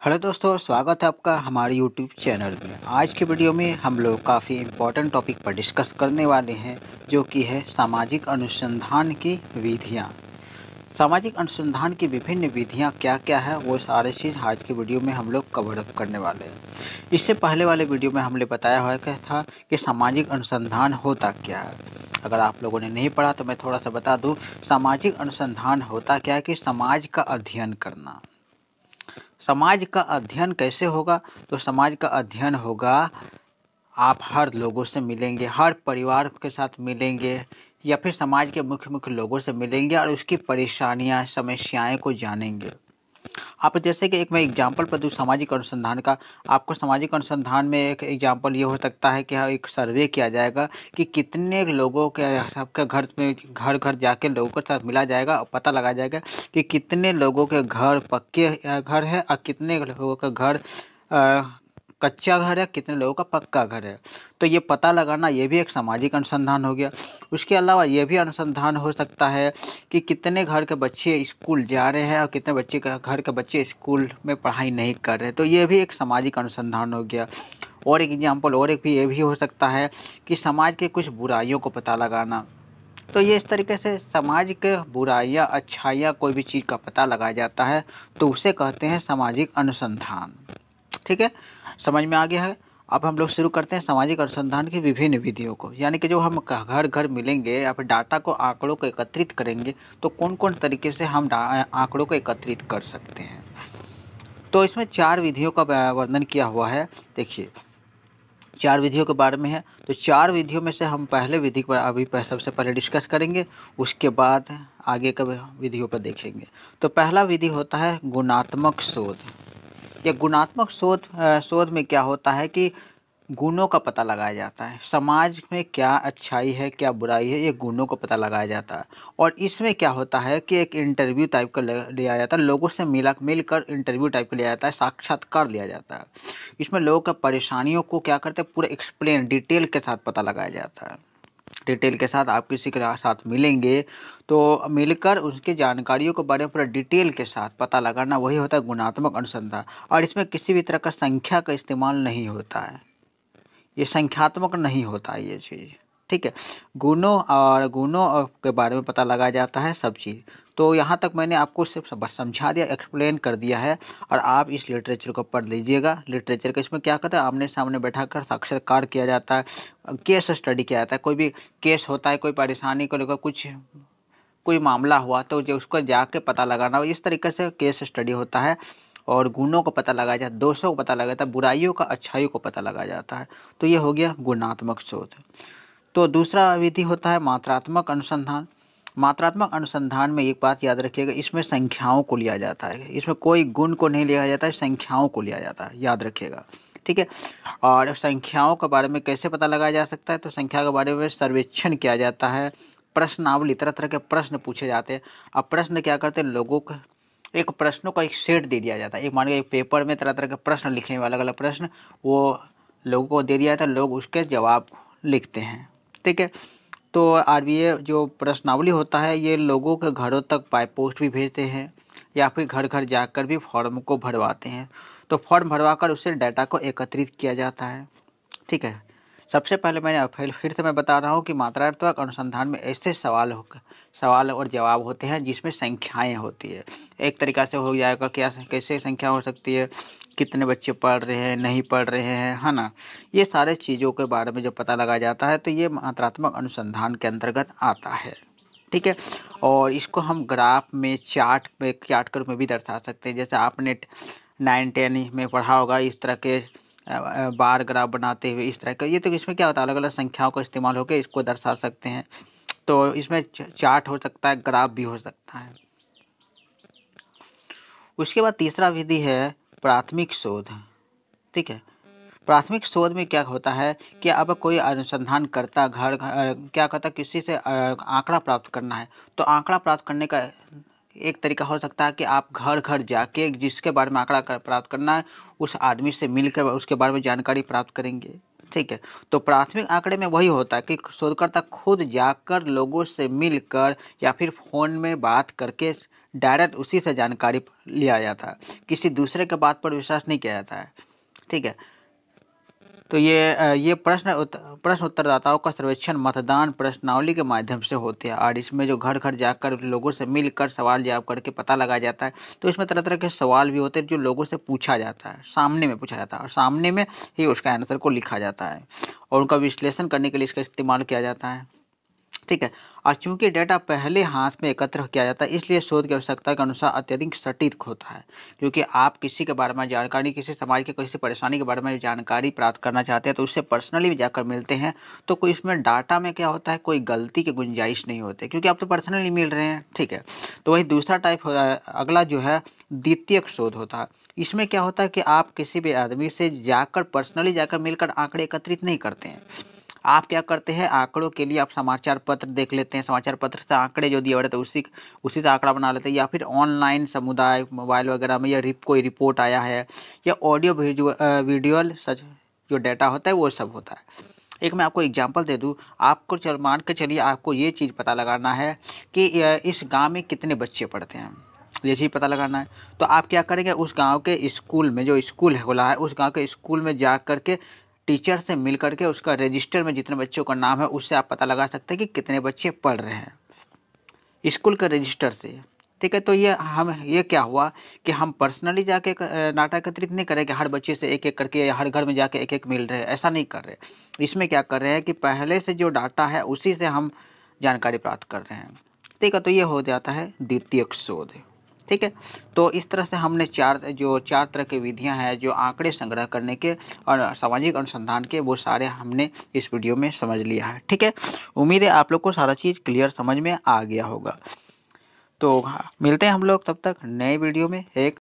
Hello दोस्तों, स्वागत है आपका हमारे यूट्यूब चैनल में। आज के वीडियो में हम लोग काफ़ी इम्पोर्टेंट टॉपिक पर डिस्कस करने वाले हैं, जो कि है सामाजिक अनुसंधान की विधियाँ। सामाजिक अनुसंधान की विभिन्न विधियाँ क्या क्या है, वो सारी चीज़ आज के वीडियो में हम लोग कवर अप करने वाले हैं। इससे पहले वाले वीडियो में हमने बताया हुआ क्या था कि सामाजिक अनुसंधान होता क्या है। अगर आप लोगों ने नहीं पढ़ा तो मैं थोड़ा सा बता दूँ। सामाजिक अनुसंधान होता क्या है कि समाज का अध्ययन करना। समाज का अध्ययन कैसे होगा? तो समाज का अध्ययन होगा, आप हर लोगों से मिलेंगे, हर परिवार के साथ मिलेंगे या फिर समाज के मुख्य मुख्य लोगों से मिलेंगे और उसकी परेशानियां समस्याएं को जानेंगे। आप जैसे कि एक मैं एग्जांपल पर दूँ सामाजिक अनुसंधान का। आपको सामाजिक अनुसंधान में एक एग्जांपल ये हो सकता है कि हाँ, एक सर्वे किया जाएगा कि कितने लोगों के आपके घर में घर घर जाके लोगों के साथ मिला जाएगा और पता लगाया जाएगा कि कितने लोगों के घर पक्के घर है और कितने लोगों का घर कच्चा घर है, कितने लोगों का पक्का घर है। तो ये पता लगाना ये भी एक सामाजिक अनुसंधान हो गया। उसके अलावा ये भी अनुसंधान हो सकता है कि कितने घर के बच्चे स्कूल जा रहे हैं और कितने बच्चे का घर के बच्चे स्कूल में पढ़ाई नहीं कर रहे। तो ये भी एक सामाजिक अनुसंधान हो गया। और एक एग्जाम्पल और एक भी ये भी हो सकता है कि समाज के कुछ बुराइयों को पता लगाना। तो ये इस तरीके से समाज के बुराइयाँ अच्छाइयाँ कोई भी चीज़ का पता लगाया जाता है, तो उसे कहते हैं सामाजिक अनुसंधान। ठीक है, समझ में आ गया है। अब हम लोग शुरू करते हैं सामाजिक अनुसंधान की विभिन्न विधियों को। यानी कि जो हम घर घर मिलेंगे या फिर डाटा को आंकड़ों को एकत्रित करेंगे, तो कौन कौन तरीके से हम आंकड़ों को एकत्रित कर सकते हैं। तो इसमें 4 विधियों का वर्णन किया हुआ है। देखिए, 4 विधियों के बारे में है। तो 4 विधियों में से हम पहले विधि पर अभी सबसे पहले डिस्कस करेंगे, उसके बाद आगे के विधियों पर देखेंगे। तो पहला विधि होता है गुणात्मक शोध। या गुणात्मक शोध में क्या होता है कि गुणों का पता लगाया जाता है। समाज में क्या अच्छाई है, क्या बुराई है, ये गुणों का पता लगाया जाता है। और इसमें क्या होता है कि एक इंटरव्यू टाइप का लिया जाता है, लोगों से मिलकर इंटरव्यू टाइप का लिया जाता है, साक्षात्कार लिया जाता है। इसमें लोगों का परेशानियों को क्या करते हैं, पूरा एक्सप्लेन डिटेल के साथ पता लगाया जाता है। डिटेल के साथ आप किसी के साथ मिलेंगे तो मिलकर उसकी जानकारियों के बारे में पूरा डिटेल के साथ पता लगाना, वही होता है गुणात्मक अनुसंधान। और इसमें किसी भी तरह का संख्या का इस्तेमाल नहीं होता है, ये संख्यात्मक नहीं होता है ये चीज़। ठीक है, गुणों के बारे में पता लगाया जाता है सब चीज़। तो यहाँ तक मैंने आपको सिर्फ बस समझा दिया, एक्सप्लेन कर दिया है। और आप इस लिटरेचर को पढ़ लीजिएगा। लिटरेचर का इसमें क्या कहता है, आमने सामने बैठा कर साक्षात्कार किया जाता है, केस स्टडी किया जाता है। कोई भी केस होता है, कोई परेशानी को लेकर कोई मामला हुआ तो जो उसको जाके पता लगाना, इस तरीके से केस स्टडी होता है। और गुणों को पता लगाया जाता है, दोषों को पता लगाया जाता है, बुराइयों का अच्छाइयों को पता लगाया जाता है। तो ये हो गया गुणात्मक शोध। तो दूसरा विधि होता है मात्रात्मक अनुसंधान। मात्रात्मक अनुसंधान में एक बात याद रखिएगा, इसमें संख्याओं को लिया जाता है। इसमें कोई गुण को नहीं लिया जाता है, संख्याओं को लिया जाता है, याद रखिएगा। ठीक है, और संख्याओं के बारे में कैसे पता लगाया जा सकता है, तो संख्या के बारे में सर्वेक्षण किया जाता है, प्रश्नावली, तरह तरह के प्रश्न पूछे जाते हैं। अब प्रश्न क्या करते हैं, लोगों को एक प्रश्नों का एक सेट दे दिया जाता है। एक मान लीजिए एक पेपर में तरह तरह के प्रश्न लिखे हुए, अलग अलग प्रश्न, वो लोगों को दे दिया जाता है, लोग उसके जवाब लिखते हैं। ठीक है, तो ये जो प्रश्नावली होता है, ये लोगों के घरों तक बाय पोस्ट भी भेजते हैं या फिर घर घर जाकर भी फॉर्म को भरवाते हैं। तो फॉर्म भरवाकर उससे डाटा को एकत्रित किया जाता है। ठीक है, सबसे पहले मैंने फिर से मैं बता रहा हूँ कि मात्रात्मक अनुसंधान में ऐसे सवाल और जवाब होते हैं जिसमें संख्याएं होती है। एक तरीक़ा से हो जाएगा, क्या कैसे संख्या हो सकती है, कितने बच्चे पढ़ रहे हैं, नहीं पढ़ रहे हैं, है ना। ये सारे चीज़ों के बारे में जो पता लगाया जाता है, तो ये मात्रात्मक अनुसंधान के अंतर्गत आता है। ठीक है, और इसको हम ग्राफ में चार्ट के रूप में भी दर्शा सकते हैं। जैसे आपने 9-10 में पढ़ा होगा, इस तरह के बार ग्राफ बनाते हुए, इस तरह का। ये तो इसमें क्या होता है, अलग अलग संख्याओं का इस्तेमाल होकर इसको दर्शा सकते हैं। तो इसमें चार्ट हो सकता है, ग्राफ भी हो सकता है। उसके बाद तीसरा विधि है प्राथमिक शोध। ठीक है, प्राथमिक शोध में क्या होता है कि अब कोई अनुसंधान करता क्या करता, किसी से आंकड़ा प्राप्त करना है। तो आंकड़ा प्राप्त करने का एक तरीका हो सकता है कि आप घर घर जाके जिसके बारे में आंकड़ा प्राप्त करना है, उस आदमी से मिलकर उसके बारे में जानकारी प्राप्त करेंगे। ठीक है, तो प्राथमिक आंकड़े में वही होता है कि शोधकर्ता खुद जाकर लोगों से मिलकर या फिर फ़ोन में बात करके डायरेक्ट उसी से जानकारी लिया जाता है, किसी दूसरे के बात पर विश्वास नहीं किया जाता है। ठीक है, तो ये प्रश्न उत्तरदाताओं का सर्वेक्षण मतदान प्रश्नावली के माध्यम से होते हैं, और इसमें जो घर घर जाकर लोगों से मिलकर सवाल जवाब करके पता लगाया जाता है। तो इसमें तरह तरह के सवाल भी होते हैं जो लोगों से पूछा जाता है, सामने में पूछा जाता है, और सामने में ही उसका आंसर को लिखा जाता है, और उनका विश्लेषण करने के लिए इसका इस्तेमाल किया जाता है। ठीक है, और चूंकि डेटा पहले हाथ में एकत्र किया जाता है, इसलिए शोध की आवश्यकता के अनुसार अत्यधिक सटीक होता है। क्योंकि आप किसी के बारे में जानकारी, किसी समाज की किसी परेशानी के बारे में जानकारी प्राप्त करना चाहते हैं तो उससे पर्सनली भी जाकर मिलते हैं, तो कोई इसमें डाटा में क्या होता है, कोई गलती की गुंजाइश नहीं होती, क्योंकि आप तो पर्सनली मिल रहे हैं। ठीक है, तो वही दूसरा टाइप अगला जो है द्वितीयक शोध होता है। इसमें क्या होता है कि आप किसी भी आदमी से जाकर पर्सनली जाकर मिलकर आंकड़े एकत्रित नहीं करते हैं। आप क्या करते हैं, आंकड़ों के लिए आप समाचार पत्र देख लेते हैं, समाचार पत्र से आंकड़े जो दिए हुए रहते हैं उसी से आंकड़ा बना लेते हैं, या फिर ऑनलाइन समुदाय मोबाइल वगैरह में या कोई रिपोर्ट आया है, या ऑडियो वीडियो सच जो डाटा होता है वो सब होता है। एक मैं आपको एग्जांपल दे दूं, आपको मान के चलिए आपको ये चीज़ पता लगाना है कि इस गांव में कितने बच्चे पढ़ते हैं, ये चीज़ पता लगाना है। तो आप क्या करेंगे, उस गांव के स्कूल में, जो स्कूल खुला है उस गांव के स्कूल में जा करके टीचर से मिल करके उसका रजिस्टर में जितने बच्चों का नाम है उससे आप पता लगा सकते हैं कि कितने बच्चे पढ़ रहे हैं स्कूल के रजिस्टर से। ठीक है, तो ये क्या हुआ कि हम पर्सनली जाके डाटा एकत्रित नहीं करें कि हर बच्चे से एक एक करके, हर घर में जाके एक एक मिल रहे हैं, ऐसा नहीं कर रहे। इसमें क्या कर रहे हैं कि पहले से जो डाटा है उसी से हम जानकारी प्राप्त कर रहे हैं। ठीक है, तो ये हो जाता है द्वितीयक शोध। ठीक है, तो इस तरह से हमने चार तरह की विधियां हैं जो आंकड़े संग्रह करने के और सामाजिक अनुसंधान के, वो सारे हमने इस वीडियो में समझ लिया है। ठीक है, उम्मीद है आप लोग को सारा चीज़ क्लियर समझ में आ गया होगा। तो मिलते हैं हम लोग तब तक नए वीडियो में एक